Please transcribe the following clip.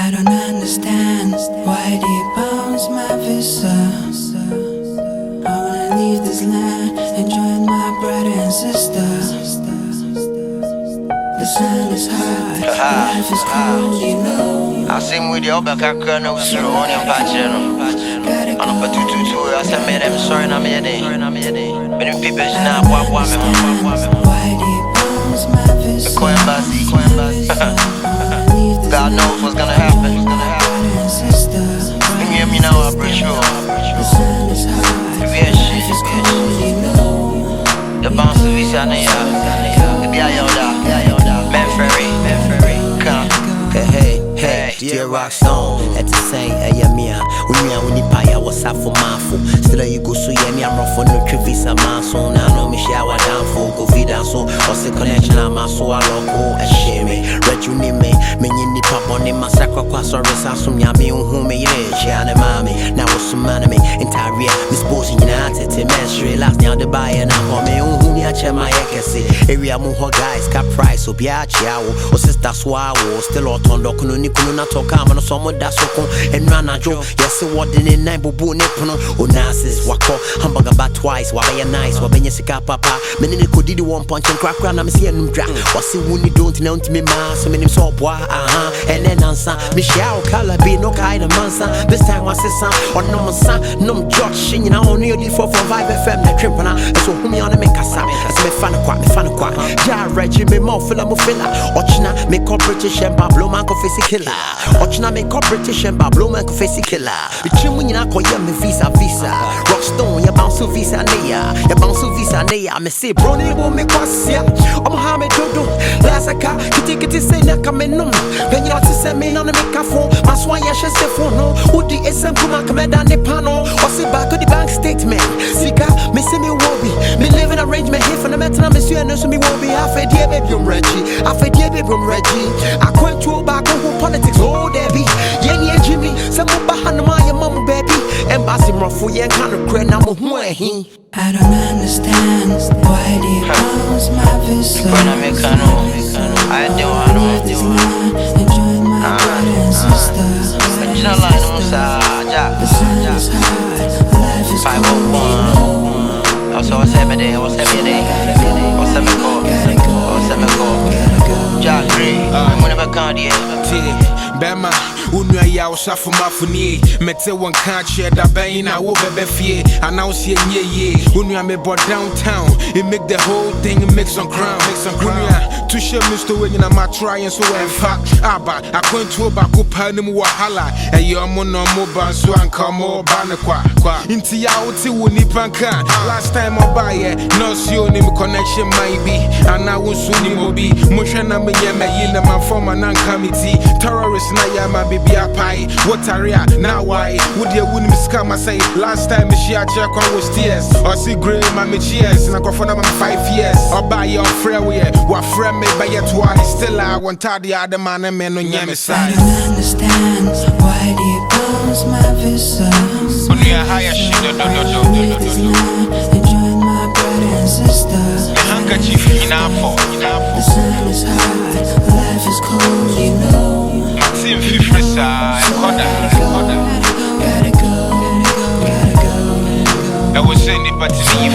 I don't understand why they bounce my visa. I wanna leave this land and join my brother and sister. The sun is hot, life is cold, you know. I see with the other girl, no sure on your patch. I don't put two. I said, man, I'm sorry, I'm here. Many people now, why they bounce my visa. God knows what's gonna happen. You hear me now, I bring you. Yeah, shit. The bounce of visa, the Yoda, man, Ferry, come. Hey, dear rock stone, at the same, Ayamia, when you buy our for mindful. Still, you go so yummy, I'm rough for no visa, man. So now, no, me shower down for go feed down. So, what's the connection? I'm so I love go and shame me. Red you need me, many pop on in my sacrifice or some yummy who me, yeah, mommy. Now, what's some money, entire Miss Bossing United, menstruate last now the buy and I'm me who me, I check my accuracy. Area more guys, cap price, so be a chow, or sister swallow, still out on the Kununa talk, I'm on someone that's so and run a joke. Yes, what in nine bubu nipono, or Nazis, wako, hamburger bat twice, while you're nice, while you sick papa, many could do one punch and crack round, I'm seeing them drag. What's it when you don't know to me, ma, so many so boy, and then answer, Michelle, color be no kind of mansa. This time was his son, or no my son, no George, you know, only for 5 FM, the trimpana, and so whom you on the make us up, as me fan of quack, ja, Reggie, me more filler, or China, make up British and Pablo Manco face killer, or China, make up British and Pablo Manco face killer. The chimney, you know, call you visa, Rockstone, you bounce to visa, you bounce to visa, I may say, Brony won't make us, yeah, I'm Mohammed Dodo, Lazaka, you take it to say, Nakameno, then you have to send me on the make a phone, my swan, yes, phone, no, who the SM Kuma Commander Nepano, or sit back to the bank statement, Sika, missing me wobby, me living arrangement here for the metal, Monsieur, and so me wobby, I fed dear baby, Reggie, I fed dear baby, Reggie, I quit to back over politics, oh, Debbie, Yenny and Jimmy, some behind my mama, baby, and Basim Ruffle, and kind of grand, I'm a he. I don't understand why they bounce my visa. I do, and join my brother and sister. The sun is hot, life is cold, also, what's happening? Jack Green, I'm gonna be candy. Bema, Unia Yaw Safumafuni, Mete one can't share that Baina over Befie, and now see ye, Unia me brought downtown, it make the whole thing mix on crown, Unia, to share Mr. Wing and my try and so in fact, Abba, I went to a Baku Panim Wahala, and your mono mobile so and come more Banaqua, into Yauti Wunipanka. Last time I buy it, no Sioni connection might be, and I will soon be Mushana Miyama in my former non committee, terrorist. Na ya ma baby apai what area now why would you win me scam say last time she a check on was tears or see grey my cheers na go for na 5 years or buy your friend we what friend me buy it twice still I want the other man and men on your side. I don't understand why they bounce my visa. When you hire shit and join my brother and sister. Handkerchief in our for the sun is hot, life is cold, you know. I was saying it, but you feel